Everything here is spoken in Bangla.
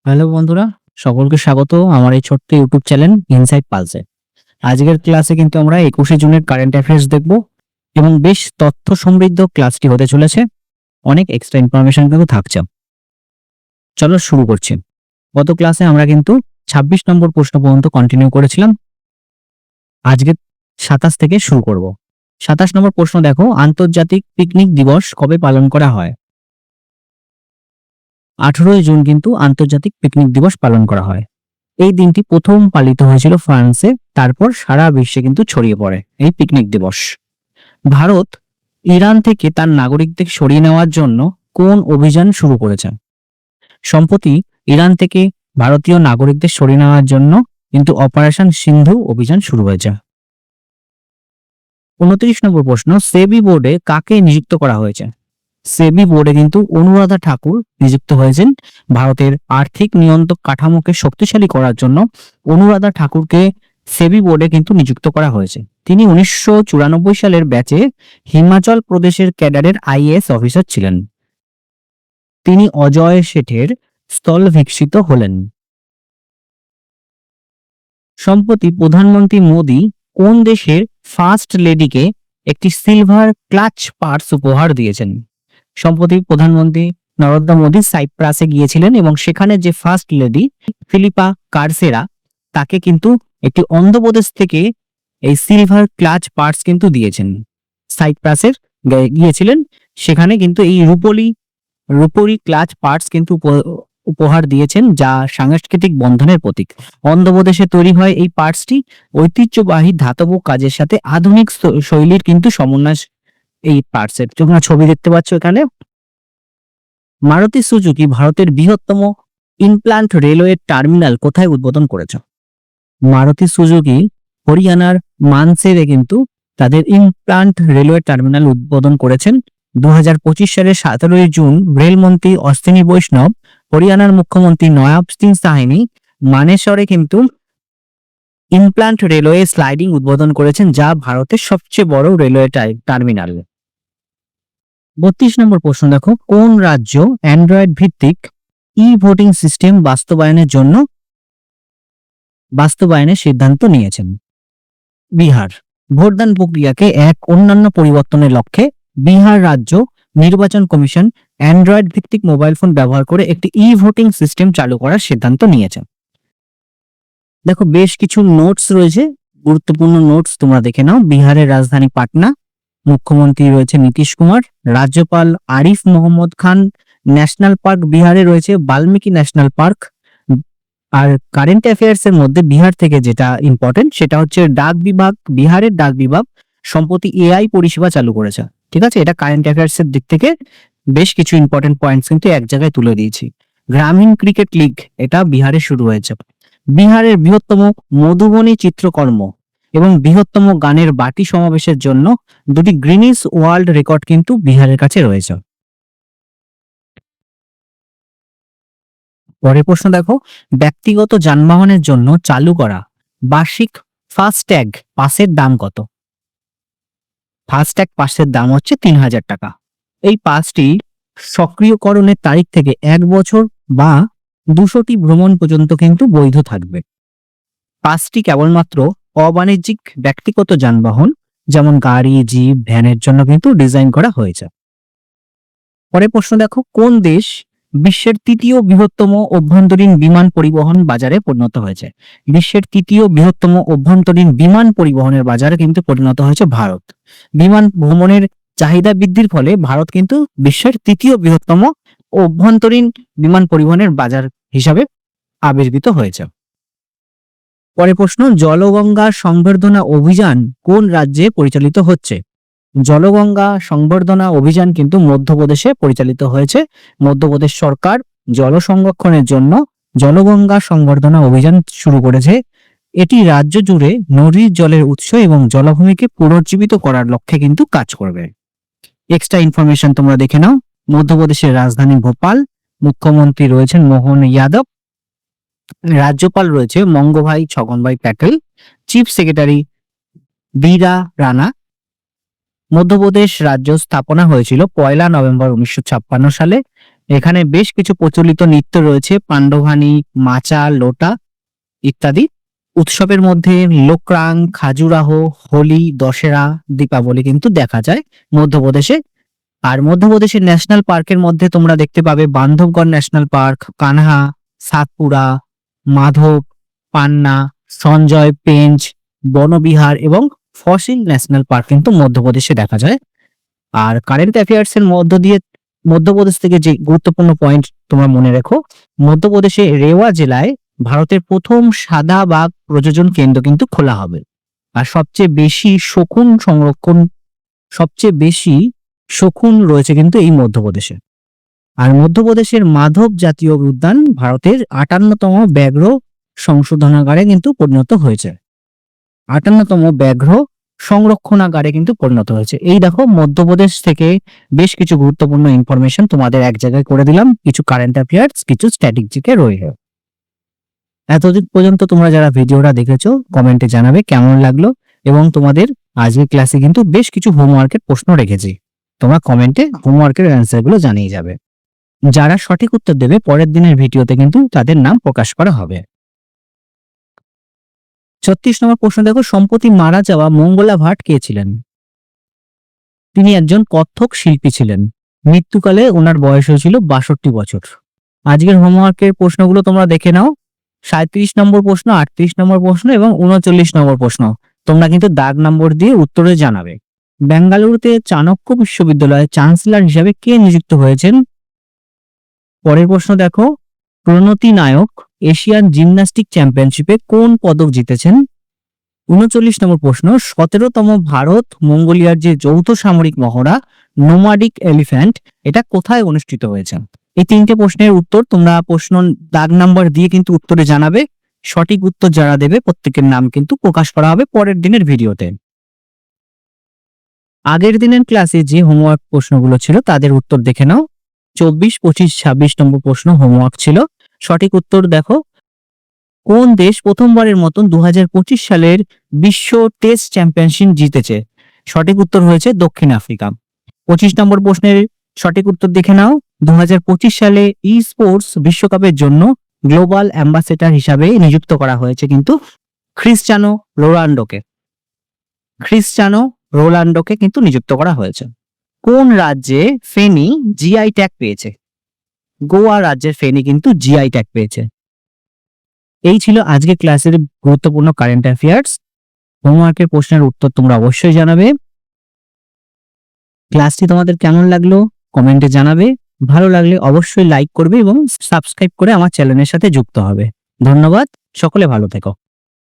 হ্যালো বন্ধুরা, সকলকে স্বাগত আমার এই ছোট্ট ইউটিউব চ্যানেল ইনসাইড পালসে। আজকের ক্লাসে কিন্তু আমরা 21শে জুনের কারেন্ট অ্যাফেয়ার্স দেখব এবং বেশ তথ্য সমৃদ্ধ ক্লাসটি হতে চলেছে। অনেক এক্সট্রা ইনফরমেশন কিন্তু থাকছে। চলো শুরু করছি। গত ক্লাসে আমরা কিন্তু 26 নম্বর প্রশ্ন পর্যন্ত কন্টিনিউ করেছিলাম। আজকে 27 থেকে শুরু করব। 27 নম্বর প্রশ্ন দেখো, আন্তর্জাতিক পিকনিক দিবস কবে পালন করা হয়? 18 জুন কিন্তু আন্তর্জাতিক পিকনিক দিবস পালন করা হয়। এই দিনটি প্রথম পালিত হয়েছিল ফ্রান্সে, তারপর সারা বিশ্বে কিন্তু ছড়িয়ে পড়ে এই পিকনিক দিবস। ভারত ইরান থেকে তার নাগরিকদের সরিয়ে নেওয়ার জন্য কোন অভিযান শুরু করেছে? সম্প্রতি ইরান থেকে ভারতীয় নাগরিকদের সরিয়ে নেওয়ার জন্য কিন্তু অপারেশন সিন্ধু অভিযান শুরু হয়েছে। 29 নম্বর প্রশ্ন, সেবি বোর্ডে কাকে নিযুক্ত করা হয়েছে? সেবি বোর্ডে কিন্তু অনুরাধা ঠাকুর নিযুক্ত হয়েছেন। ভারতের আর্থিক নিয়ন্ত্রক কাঠামোকে শক্তিশালী করার জন্য অনুরাধা ঠাকুরকে সেবি বোর্ডে কিন্তু নিযুক্ত করা হয়েছে। তিনি 1994 সালের ব্যাচে হিমাচল প্রদেশের ক্যাডারের আইএএস অফিসার ছিলেন। তিনি অজয় শেঠের স্থলভিষিক্ত হলেন। সম্প্রতি প্রধানমন্ত্রী মোদী কোন দেশের ফার্স্ট লেডিকে একটি সিলভার ক্লাচ পার্স উপহার দিয়েছেন? সম্প্রতি প্রধানমন্ত্রী নরেন্দ্র মোদী সাইপ্রাসে গিয়েছিলেন এবং সেখানে যে ফার্স্ট লেডি ফিলিপা কারসেরা তাকে কিন্তু একটি অন্ধ্রপ্রদেশ থেকে এই সিলভার ক্লাচ পার্স কিন্তু দিয়েছেন। সাইপ্রাসের গিয়েছিলেন, সেখানে কিন্তু এই রূপোলি ক্লাচ পার্স কিন্তু উপহার দিয়েছেন, যা সাংস্কৃতিক বন্ধনের প্রতীক। অন্ধ্রপ্রদেশে তৈরি হয় এই পার্সটি ঐতিহ্যবাহী ধাতব কাজের সাথে আধুনিক শৈলীর কিন্তু সমন্বয়। এই পার্সের তোমরা ছবি দেখতে পাচ্ছ এখানে। মারুতি সুজুকি ভারতের বৃহত্তম ইমপ্লান্ট রেলওয়ে টার্মিনাল কোথায় উদ্বোধন করেছে? মারুতি সুজুকি হরিয়ানার মানসেরে কিন্তু তাদের ইমপ্লান্ট রেলওয়ে টার্মিনাল উদ্বোধন করেছেন। 2025 সালের 17 জুন রেলমন্ত্রী অশ্বিনী বৈষ্ণব, হরিয়ানার মুখ্যমন্ত্রী নয়াব সিং সাহানি মানেসরে কিন্তু ইমপ্লান্ট রেলওয়ে স্লাইডিং উদ্বোধন করেছেন, যা ভারতের সবচেয়ে বড় রেলওয়ে টার্মিনাল। 32 নম্বর প্রশ্ন দেখো, কোন রাজ্য অ্যান্ড্রয়েড ভিত্তিক ই ভোটিং সিস্টেম বাস্তবায়নের সিদ্ধান্ত নিয়েছেন? বিহার। ভোটদান প্রক্রিয়াকে এক অন্যান্য পরিবর্তনের লক্ষ্যে বিহার রাজ্য নির্বাচন কমিশন অ্যান্ড্রয়েড ভিত্তিক মোবাইল ফোন ব্যবহার করে একটি ই ভোটিং সিস্টেম চালু করার সিদ্ধান্ত নিয়েছে। দেখো বেশ কিছু নোটস রয়েছে, গুরুত্বপূর্ণ নোটস তোমরা দেখে নাও। বিহারের রাজধানী পাটনা, মুখ্যমন্ত্রী রয়েছে নীতিশ কুমার, রাজ্যপাল আরিফ মোহাম্মদ খান। ন্যাশনাল পার্ক বিহারে রয়েছে বাল্মীকি ন্যাশনাল পার্ক। আর কারেন্ট অ্যাফেয়ার্স এর মধ্যে বিহার থেকে যেটা ইম্পর্টেন্ট সেটা হচ্ছে ডাক বিভাগ। বিহারের ডাক বিভাগ সম্প্রতি এআই পরিষেবা চালু করেছে। ঠিক আছে, এটা কারেন্ট অ্যাফেয়ার্স এর দিক থেকে বেশ কিছু ইম্পর্টেন্ট পয়েন্টস কিন্তু এক জায়গায় তুলে দিয়েছি। গ্রামীণ ক্রিকেট লিগ এটা বিহারে শুরু হয়েছে। বিহারের বৃহত্তম মধুবনী চিত্রকর্ম এবং বৃহত্তম গানের বাটি সমাবেশের জন্য দুটি গ্রিনিস ওয়ার্ল্ড রেকর্ড কিন্তু বিহারের কাছে রয়েছে। পরের প্রশ্ন দেখো, ব্যক্তিগত যানবাহনের জন্য চালু করা বার্ষিক ফাস্ট্যাগ পাসের দাম কত? ফাস্ট্যাগ পাসের দাম হচ্ছে 3000 টাকা। এই পাসটি সক্রিয়করণের তারিখ থেকে 1 বছর বা 200টি ভ্রমণ পর্যন্ত কিন্তু বৈধ থাকবে। পাসটি কেবলমাত্র অবাণিজ্যিক ব্যক্তিগত যানবাহন যেমন গাড়ি, জিপ, ভ্যানের জন্য কিন্তু ডিজাইন করা হয়েছে। পরের প্রশ্ন দেখো, কোন দেশ বিশ্বের তৃতীয় বৃহত্তম অভ্যন্তরীণ বিমান পরিবহন বাজারে পরিণত হয়েছে? বিশ্বের তৃতীয় বৃহত্তম অভ্যন্তরীণ বিমান পরিবহনের বাজারে কিন্তু পরিণত হয়েছে ভারত। বিমান ভ্রমণের চাহিদা বৃদ্ধির ফলে ভারত কিন্তু বিশ্বের তৃতীয় বৃহত্তম অভ্যন্তরীণ বিমান পরিবহনের বাজার হিসাবে আবির্ভূত হয়েছে। পরের প্রশ্ন, জলগঙ্গা সংবর্ধনা অভিযান কোন রাজ্যে পরিচালিত হচ্ছে? জলগঙ্গা সংবর্ধনা অভিযান কিন্তু মধ্যপ্রদেশে পরিচালিত হয়েছে। মধ্যপ্রদেশ সরকার জল সংরক্ষণের জন্য জলগঙ্গা সংবর্ধনা অভিযান শুরু করেছে। এটি রাজ্য জুড়ে নদীর জলের উৎস এবং জলাভূমিকে পুনর্জীবিত করার লক্ষ্যে কিন্তু কাজ করবে। এক্সট্রা ইনফরমেশন তোমরা দেখে নাও। মধ্যপ্রদেশের রাজধানী ভোপাল, মুখ্যমন্ত্রী রয়েছেন মোহন যাদব, রাজ্যপাল রয়েছে মঙ্গভাই ছগনভাই প্যাটেল, চিফ সেক্রেটারি বীরা রানা। মধ্যপ্রদেশ রাজ্য স্থাপনা হয়েছিল 1 নভেম্বর 1956 সালে। এখানে বেশ কিছু প্রচলিত নৃত্য রয়েছে, পাণ্ডভানি, মাচা, লোটা ইত্যাদি। উৎসবের মধ্যে লোকরাং, খাজুরাহো, হোলি, দশেরা, দীপাবলি কিন্তু দেখা যায় মধ্যপ্রদেশে। আর মধ্যপ্রদেশের ন্যাশনাল পার্কের মধ্যে তোমরা দেখতে পাবে বান্ধবগড় ন্যাশনাল পার্ক, কানহা, সাতপুরা, মাধব, পান্না, সঞ্জয়, পেঞ্চ, বনবিহার এবং ফসিল ন্যাশনাল পার্ক কিন্তু মধ্যপ্রদেশে দেখা যায়। আর কারেন্ট অ্যাফেয়ার্স এর মধ্য দিয়ে মধ্যপ্রদেশ থেকে যে গুরুত্বপূর্ণ পয়েন্ট তোমরা মনে রেখো, মধ্যপ্রদেশে রেওয়া জেলায় ভারতের প্রথম সাদা বাঘ প্রজনন কেন্দ্র কিন্তু খোলা হবে। আর সবচেয়ে বেশি শকুন রয়েছে কিন্তু এই মধ্যপ্রদেশে। আর মধ্যপ্রদেশের মাধব জাতীয় উদ্যান ভারতের 58তম ব্যাঘ্র সংশোধনাগারে কিন্তু পরিণত হয়েছে। 58তম ব্যাঘ্র সংরক্ষণাগারে কিন্তু পরিণত হয়েছে। এই দেখো মধ্যপ্রদেশ থেকে বেশ কিছু গুরুত্বপূর্ণ ইনফরমেশন তোমাদের এক জায়গায় করে দিলাম, কিছু কারেন্ট অ্যাফেয়ার্স, কিছু স্ট্র্যাটেজিকে রইল। এতদিন পর্যন্ত তোমরা যারা ভিডিওটা দেখেছো কমেন্টে জানাবে কেমন লাগলো, এবং তোমাদের আজকের ক্লাসে কিন্তু বেশ কিছু হোমওয়ার্কের প্রশ্ন রেখেছি, তোমরা কমেন্টে হোমওয়ার্কের অ্যান্সার গুলো জানিয়ে যাবে। যারা সঠিক উত্তর দেবে পরের দিনের ভিডিওতে কিন্তু তাদের নাম প্রকাশ করা হবে। 36 নম্বর প্রশ্ন দেখো, সম্প্রতি মারা যাওয়া মঙ্গলা ভাট কে ছিলেন? তিনি একজন কত্থক শিল্পী ছিলেন। মৃত্যুকালে ওনার বয়স হয়েছিল 62 বছর। আজকের হোমওয়ার্কের প্রশ্নগুলো তোমরা দেখে নাও। 37 নম্বর প্রশ্ন, 38 নম্বর প্রশ্ন এবং 39 নম্বর প্রশ্ন তোমরা কিন্তু দাগ নম্বর দিয়ে উত্তরে জানাবে। বেঙ্গালুরুতে চাণক্য বিশ্ববিদ্যালয়ের চ্যান্সেলর হিসেবে কে নিযুক্ত হয়েছেন? পরের প্রশ্ন দেখো, প্রণতি নায়ক এশিয়ান জিমন্যাস্টিক চ্যাম্পিয়নশিপে কোন পদক জিতেছেন? 39 নম্বর প্রশ্ন, 17তম ভারত মঙ্গোলিয়ার যে যৌথ সামরিক মহড়া নোমাডিক এলিফ্যান্ট, এটা কোথায় অনুষ্ঠিত হয়েছে? এই তিনটে প্রশ্নের উত্তর তোমরা প্রশ্ন দাগ নাম্বার দিয়ে কিন্তু উত্তরে জানাবে। সঠিক উত্তর যারা দেবে প্রত্যেকের নাম কিন্তু প্রকাশ করা হবে পরের দিনের ভিডিওতে। আগের দিনের ক্লাসে যে হোমওয়ার্ক প্রশ্নগুলো ছিল তাদের উত্তর দেখে নাও। 24, 25, 26 নম্বর প্রশ্ন হোমওয়ার্ক ছিল। সঠিক উত্তর দেখো, কোন দেশ প্রথমবারের মতন 2025 সালের বিশ্ব টেস্ট চ্যাম্পিয়নশিপ জিতেছে? সঠিক উত্তর হয়েছে দক্ষিণ আফ্রিকা। 25 নম্বর প্রশ্নের সঠিক উত্তর দেখে নাও, 2025 সালে ই স্পোর্টস বিশ্বকাপের জন্য গ্লোবাল অ্যাম্বাসেডর হিসাবে নিযুক্ত করা হয়েছে কিন্তু ক্রিস্টিয়ানো রোনাল্ডোকে কিন্তু নিযুক্ত করা হয়েছে। কোন রাজ্যে ফেনী জিআই ট্যাগ পেয়েছে? গোয়া রাজ্যের ফেনী কিন্তু জিআই ট্যাগ পেয়েছে। এই ছিল আজকে ক্লাসের গুরুত্বপূর্ণ কারেন্ট অ্যাফেয়ার্স। হোমওয়ার্কের প্রশ্নের উত্তর তোমরা অবশ্যই জানাবে। ক্লাসটি তোমাদের কেমন লাগলো কমেন্টে জানাবে। ভালো লাগলে অবশ্যই লাইক করবে এবং সাবস্ক্রাইব করে আমার চ্যানেলের সাথে যুক্ত হবে। ধন্যবাদ, সকলে ভালো থেকো।